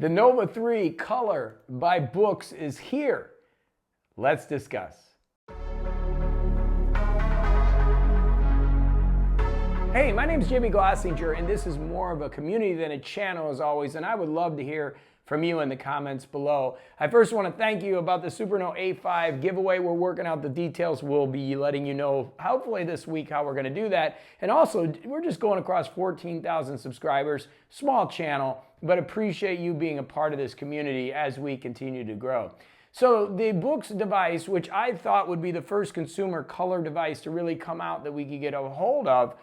The Nova 3 Color by BOOX is here. Let's discuss. Hey, my name is Jimmy Glossinger, and this is more of a community than a channel as always, and I would love to hear from you in the comments below. I first want to thank you about the Superno A5 giveaway. We're working out the details. We'll be letting you know hopefully this week how we're going to do that. And also, we're just going across 14,000 subscribers, small channel, but appreciate you being a part of this community as we continue to grow. So the BOOX device, which I thought would be the first consumer color device to really come out that we could get a hold of,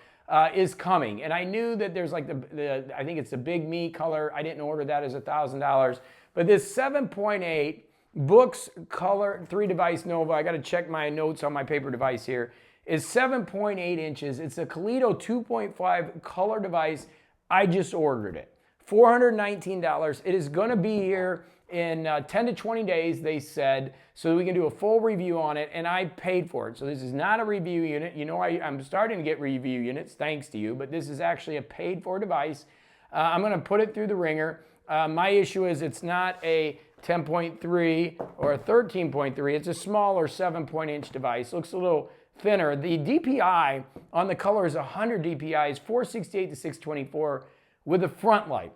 is coming. And I knew that there's like I think it's the Big Me color. I didn't order that as $1,000. But this 7.8 BOOX Color 3 device Nova, I got to check my notes on my paper device here, is 7.8 inches. It's a Kaleido 2.5 color device. I just ordered it. $419. It is going to be here in 10 to 20 days, they said, so that we can do a full review on it, and I paid for it. So this is not a review unit. You know, I'm starting to get review units, thanks to you, but this is actually a paid-for device. I'm going to put it through the ringer. My issue is it's not a 10.3 or a 13.3. It's a smaller 7-point-inch device. Looks a little thinner. The DPI on the color is 100 DPI, is 468 to 624 with a front light.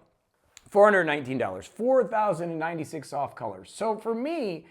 $419, 4,096 soft colors. So for me,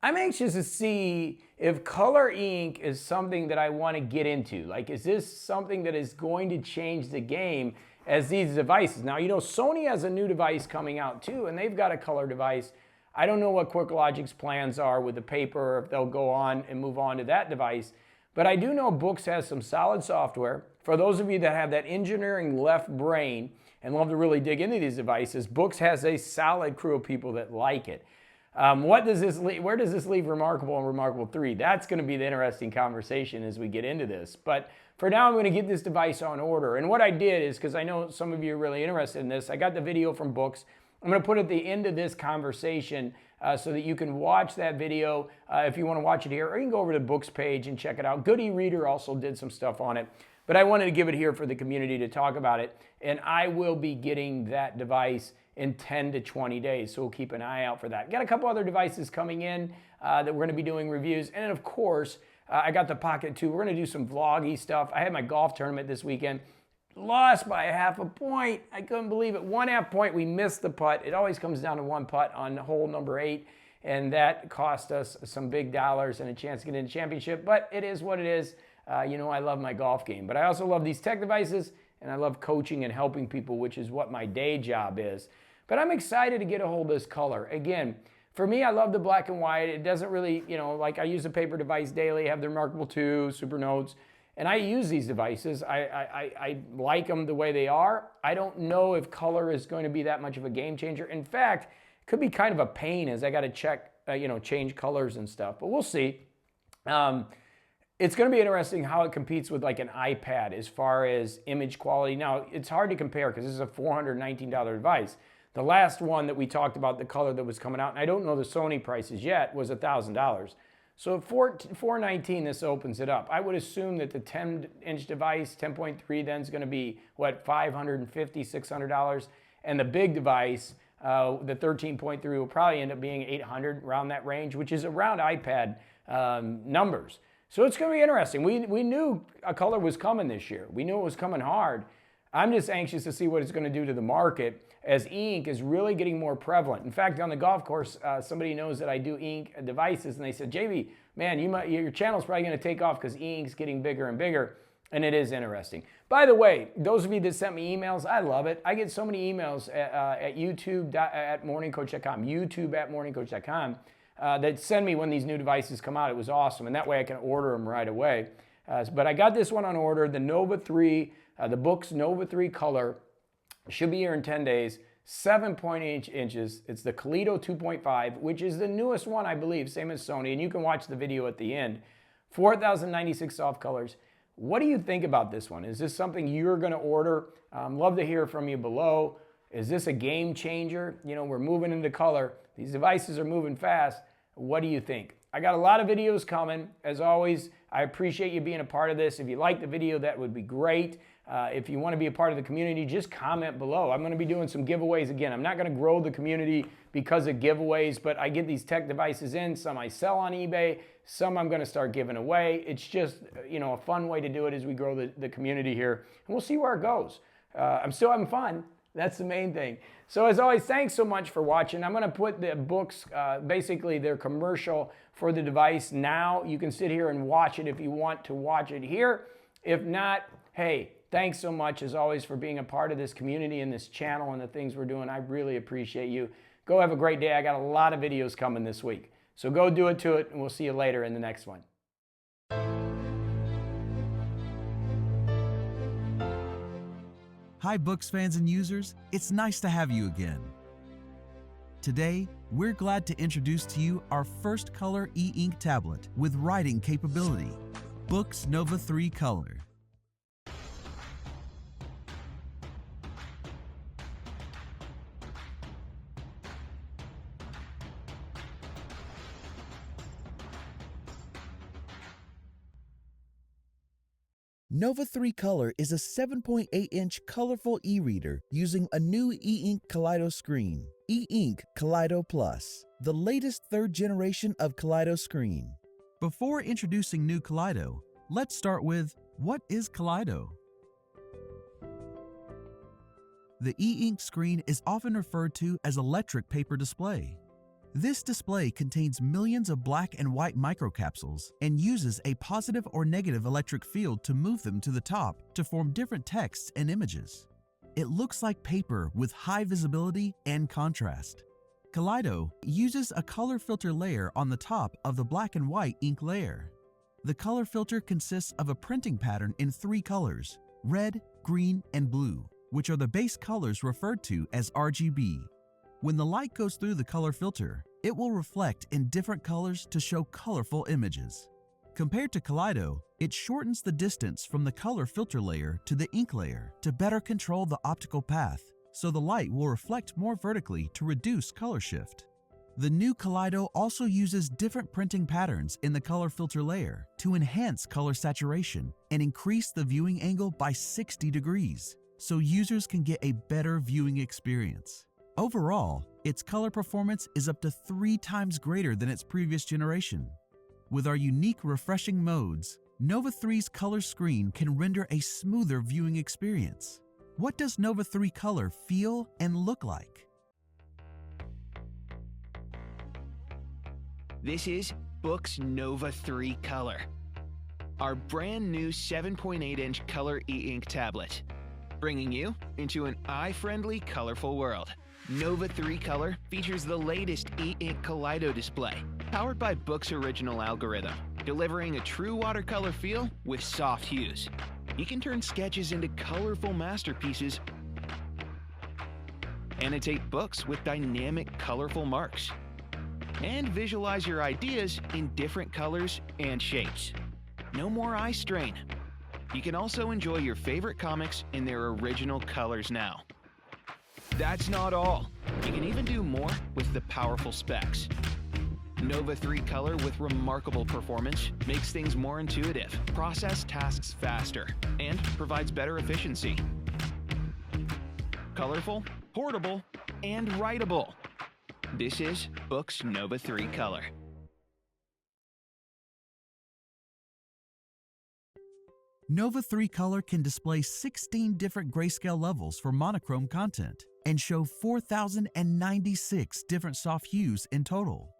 I'm anxious to see if color ink is something that I want to get into. Like, is this something that is going to change the game as these devices? Now, you know, Sony has a new device coming out too, and they've got a color device. I don't know what QuickLogic's plans are with the paper, or if they'll go on and move on to that device. But I do know BOOX has some solid software. For those of you that have that engineering left brain and love to really dig into these devices, BOOX has a solid crew of people that like it. Where does this leave Remarkable and Remarkable 3? That's going to be the interesting conversation as we get into this. But for now, I'm going to get this device on order. And what I did is, because I know some of you are really interested in this, I got the video from BOOX. I'm going to put it at the end of this conversation so that you can watch that video if you want to watch it here, or you can go over to the BOOX page and check it out. NeoReader also did some stuff on it. But I wanted to give it here for the community to talk about it. And I will be getting that device in 10 to 20 days. So we'll keep an eye out for that. Got a couple other devices coming in that we're going to be doing reviews. And then, of course, I got the Pocket 2. We're going to do some vloggy stuff. I had my golf tournament this weekend. Lost by half a point. I couldn't believe it. 1/2 point. We missed the putt. It always comes down to one putt on hole number 8. And that cost us some big dollars and a chance to get in the championship. But it is what it is. You know, I love my golf game, but I also love these tech devices, and I love coaching and helping people, which is what my day job is. But I'm excited to get a hold of this color. Again, for me, I love the black and white. It doesn't really, you know, like I use a paper device daily, I have the Remarkable 2, Super Notes, and I use these devices. I like them the way they are. I don't know if color is going to be that much of a game changer. In fact, it could be kind of a pain as I got to check, you know, change colors and stuff, but we'll see. It's going to be interesting how it competes with like an iPad as far as image quality. Now, it's hard to compare because this is a $419 device. The last one that we talked about, the color that was coming out, and I don't know the Sony prices yet, was $1,000. So at $419, this opens it up. I would assume that the 10-inch device, 10.3, then is going to be, what, $550, $600? And the big device, the 13.3, will probably end up being $800, around that range, which is around iPad numbers. So it's going to be interesting. We knew a color was coming this year. We knew it was coming hard. I'm just anxious to see what it's going to do to the market as e-ink is really getting more prevalent. In fact, on the golf course, somebody knows that I do e-ink devices, and they said, JB, man, your channel's probably going to take off because e-ink's getting bigger and bigger, and it is interesting. By the way, those of you that sent me emails, I love it. I get so many emails at youtube@morningcoach.com, youtube@morningcoach.com. that send me when these new devices come out. It was awesome, and that way I can order them right away. But I got this one on order, the Nova 3, the BOOX Nova 3 Color. Should be here in 10 days, 7.8 inches. It's the Kaleido 2.5, which is the newest one, I believe, same as Sony, and you can watch the video at the end. 4,096 soft colors. What do you think about this one? Is this something you're going to order? Love to hear from you below. Is this a game changer? You know, we're moving into color. These devices are moving fast. What do you think? I got a lot of videos coming. As always, I appreciate you being a part of this. If you like the video, that would be great. If you want to be a part of the community, just comment below. I'm going to be doing some giveaways again. I'm not going to grow the community because of giveaways, but I get these tech devices in. Some I sell on eBay, some I'm going to start giving away. It's just, a fun way to do it as we grow the community here. And we'll see where it goes. I'm still having fun. That's the main thing. So as always, thanks so much for watching. I'm going to put the books, basically their commercial for the device now. You can sit here and watch it if you want to watch it here. If not, hey, thanks so much as always for being a part of this community and this channel and the things we're doing. I really appreciate you. Go have a great day. I got a lot of videos coming this week. So go do it to it, and we'll see you later in the next one. Hi, books fans and users. It's nice to have you again. Today, we're glad to introduce to you our first color e-ink tablet with writing capability, BOOX Nova 3 Color. Nova 3 Color is a 7.8-inch colorful e-reader using a new e-ink Kaleido screen, e-ink Kaleido Plus, the latest third generation of Kaleido screen. Before introducing new Kaleido, let's start with, what is Kaleido? The e-ink screen is often referred to as electric paper display. This display contains millions of black and white microcapsules and uses a positive or negative electric field to move them to the top to form different texts and images. It looks like paper with high visibility and contrast. Kaleido uses a color filter layer on the top of the black and white ink layer. The color filter consists of a printing pattern in 3 colors, red, green, and blue, which are the base colors referred to as RGB. When the light goes through the color filter, it will reflect in different colors to show colorful images. Compared to Kaleido, it shortens the distance from the color filter layer to the ink layer to better control the optical path, so the light will reflect more vertically to reduce color shift. The new Kaleido also uses different printing patterns in the color filter layer to enhance color saturation and increase the viewing angle by 60 degrees, so users can get a better viewing experience. Overall, its color performance is up to 3 times greater than its previous generation. With our unique refreshing modes, Nova 3's color screen can render a smoother viewing experience. What does Nova 3 Color feel and look like? This is BOOX Nova 3 Color, our brand new 7.8-inch color e-ink tablet, bringing you into an eye-friendly, colorful world. Nova 3 Color features the latest e-ink Kaleido display, powered by BOOX original algorithm, delivering a true watercolor feel with soft hues. You can turn sketches into colorful masterpieces, annotate books with dynamic, colorful marks, and visualize your ideas in different colors and shapes. No more eye strain. You can also enjoy your favorite comics in their original colors now. That's not all. You can even do more with the powerful specs. Nova 3 Color with remarkable performance makes things more intuitive, process tasks faster, and provides better efficiency. Colorful, portable, and writable. This is BOOX Nova 3 Color. Nova 3 Color can display 16 different grayscale levels for monochrome content and show 4,096 different soft hues in total.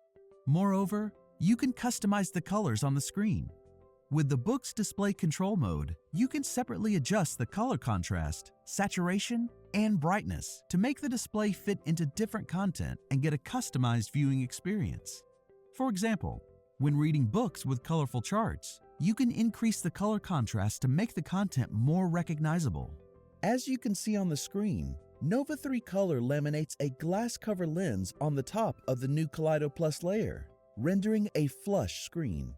Moreover, you can customize the colors on the screen. With the BOOX Display Control mode, you can separately adjust the color contrast, saturation, and brightness to make the display fit into different content and get a customized viewing experience. For example, when reading books with colorful charts, you can increase the color contrast to make the content more recognizable. As you can see on the screen, Nova 3 Color laminates a glass cover lens on the top of the new Kaleido Plus layer, rendering a flush screen.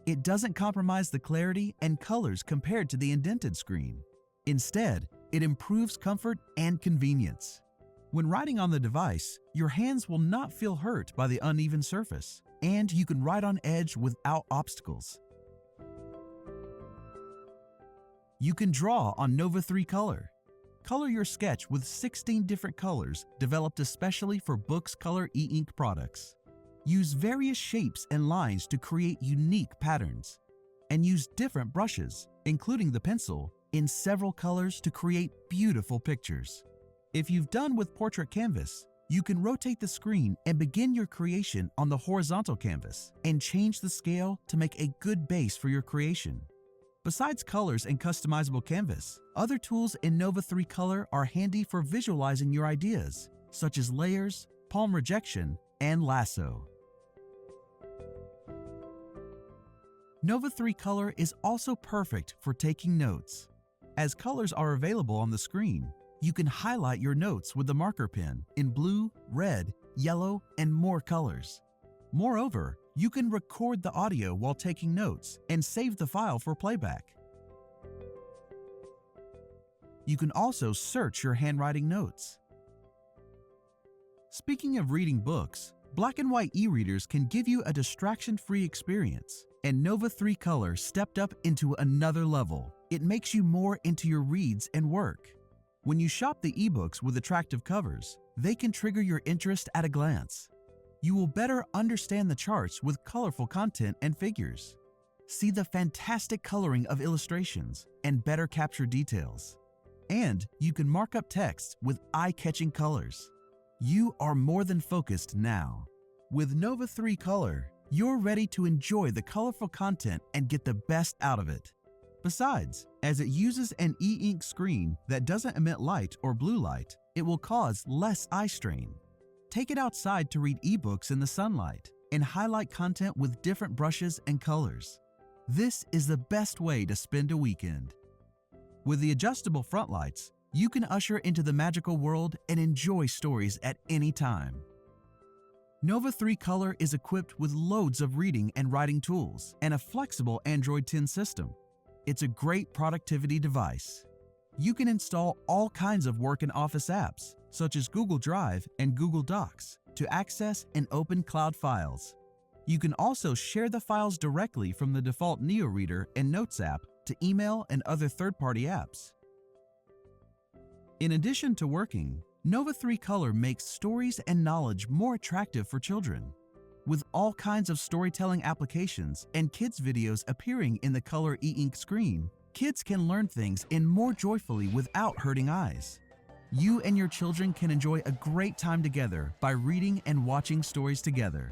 It doesn't compromise the clarity and colors compared to the indented screen. Instead, it improves comfort and convenience. When writing on the device, your hands will not feel hurt by the uneven surface, and you can write on edge without obstacles. You can draw on Nova 3 Color. Color your sketch with 16 different colors developed especially for BOOX Color e-ink products. Use various shapes and lines to create unique patterns. And use different brushes, including the pencil, in several colors to create beautiful pictures. If you've done with portrait canvas, you can rotate the screen and begin your creation on the horizontal canvas and change the scale to make a good base for your creation. Besides colors and customizable canvas, other tools in Nova 3 Color are handy for visualizing your ideas, such as layers, palm rejection, and lasso. Nova 3 Color is also perfect for taking notes. As colors are available on the screen, you can highlight your notes with the marker pen in blue, red, yellow, and more colors. Moreover, you can record the audio while taking notes and save the file for playback. You can also search your handwriting notes. Speaking of reading books, black and white e-readers can give you a distraction-free experience, and Nova 3 Color stepped up into another level. It makes you more into your reads and work. When you shop the ebooks with attractive covers, they can trigger your interest at a glance. You will better understand the charts with colorful content and figures. See the fantastic coloring of illustrations and better capture details. And you can mark up text with eye-catching colors. You are more than focused now. With Nova 3 Color, you're ready to enjoy the colorful content and get the best out of it. Besides, as it uses an e-ink screen that doesn't emit light or blue light, it will cause less eye strain. Take it outside to read ebooks in the sunlight and highlight content with different brushes and colors. This is the best way to spend a weekend. With the adjustable front lights, you can usher into the magical world and enjoy stories at any time. Nova 3 Color is equipped with loads of reading and writing tools and a flexible Android 10 system. It's a great productivity device. You can install all kinds of work and office apps, such as Google Drive and Google Docs, to access and open cloud files. You can also share the files directly from the default NeoReader and Notes app to email and other third-party apps. In addition to working, Nova 3 Color makes stories and knowledge more attractive for children. With all kinds of storytelling applications and kids' videos appearing in the Color e-ink screen, kids can learn things in more joyfully without hurting eyes. You and your children can enjoy a great time together by reading and watching stories together.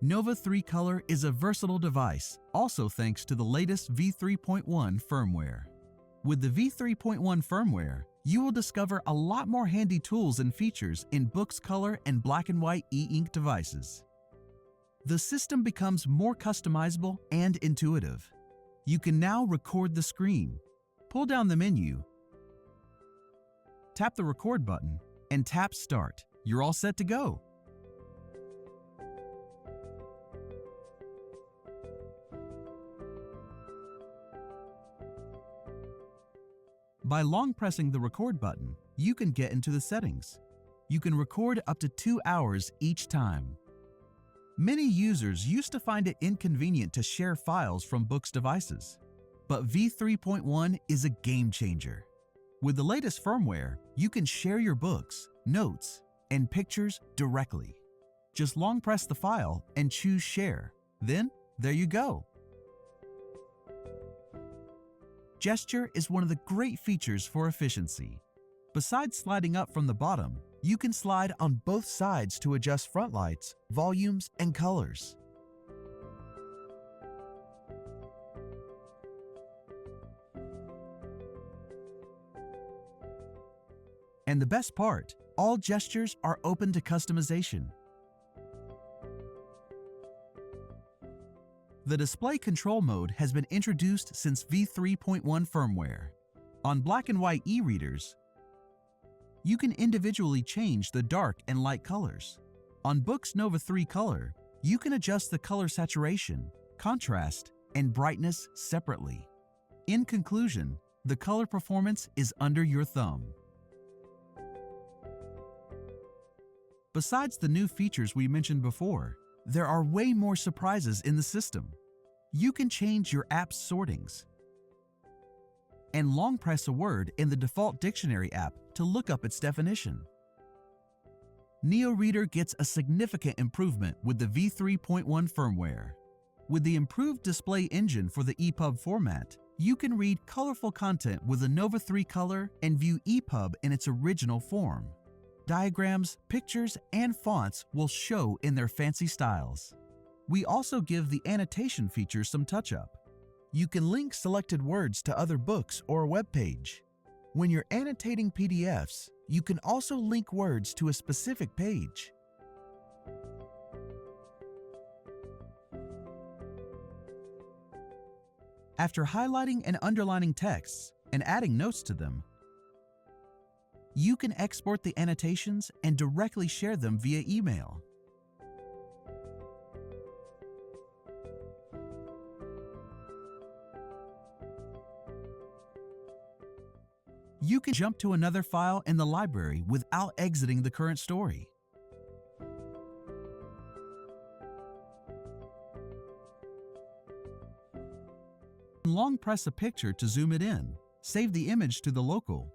Nova 3 Color is a versatile device, also thanks to the latest V3.1 firmware. With the V3.1 firmware, you will discover a lot more handy tools and features in BOOX Color and black and white e-ink devices. The system becomes more customizable and intuitive. You can now record the screen. Pull down the menu, tap the record button, and tap Start. You're all set to go. By long pressing the record button, you can get into the settings. You can record up to 2 hours each time. Many users used to find it inconvenient to share files from BOOX devices, but V3.1 is a game changer. With the latest firmware, you can share your books, notes, and pictures directly. Just long press the file and choose Share. Then, there you go. Gesture is one of the great features for efficiency. Besides sliding up from the bottom, you can slide on both sides to adjust front lights, volumes, and colors. And the best part, all gestures are open to customization. The display control mode has been introduced since V3.1 firmware. On black and white e-readers, you can individually change the dark and light colors. On BOOX Nova 3 Color, you can adjust the color saturation, contrast, and brightness separately. In conclusion, the color performance is under your thumb. Besides the new features we mentioned before, There are way more surprises in the system. You can change your app's sortings and long press a word in the default dictionary app to look up its definition. NeoReader gets a significant improvement with the V3.1 firmware. With the improved display engine for the EPUB format, you can read colorful content with a Nova 3 color and view EPUB in its original form. Diagrams, pictures, and fonts will show in their fancy styles. We also give the annotation feature some touch-up. You can link selected words to other books or a web page. When you're annotating PDFs, you can also link words to a specific page. After highlighting and underlining texts and adding notes to them, you can export the annotations and directly share them via email. You can jump to another file in the library without exiting the current story. Long press a picture to zoom it in. Save the image to the local.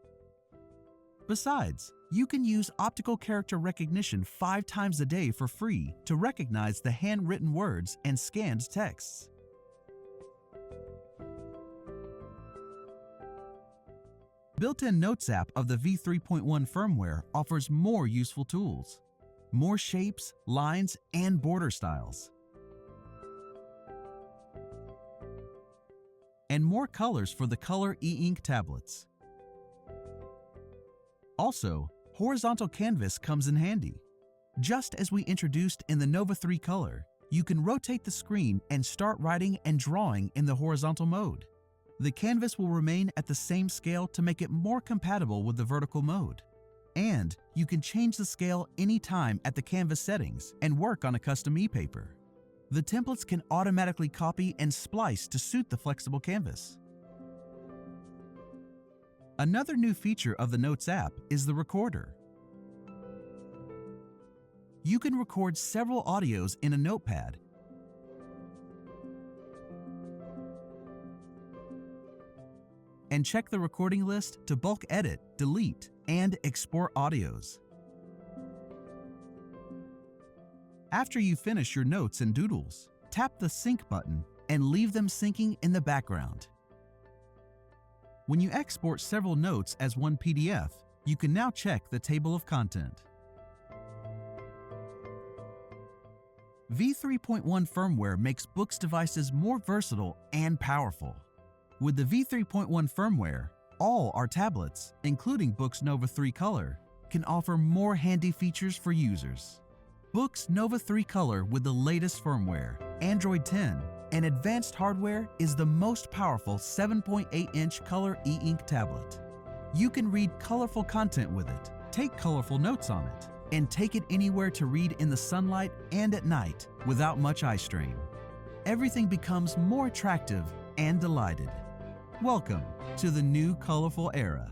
Besides, you can use optical character recognition 5 times a day for free to recognize the handwritten words and scanned texts. Built-in Notes app of the V3.1 firmware offers more useful tools, more shapes, lines, and border styles, and more colors for the color e-ink tablets. Also, horizontal canvas comes in handy. Just as we introduced in the Nova 3 color, you can rotate the screen and start writing and drawing in the horizontal mode. The canvas will remain at the same scale to make it more compatible with the vertical mode. And you can change the scale anytime at the canvas settings and work on a custom e-paper. The templates can automatically copy and splice to suit the flexible canvas. Another new feature of the Notes app is the recorder. You can record several audios in a notepad and check the recording list to bulk edit, delete, and export audios. After you finish your notes and doodles, tap the Sync button and leave them syncing in the background. When you export several notes as one PDF, you can now check the table of content. V3.1 firmware makes BOOX devices more versatile and powerful. With the V3.1 firmware, all our tablets, including BOOX Nova 3 Color, can offer more handy features for users. BOOX Nova 3 Color with the latest firmware, Android 10, and advanced hardware is the most powerful 7.8-inch color e-ink tablet. You can read colorful content with it, take colorful notes on it, and take it anywhere to read in the sunlight and at night without much eye strain. Everything becomes more attractive and delighted. Welcome to the new colorful era.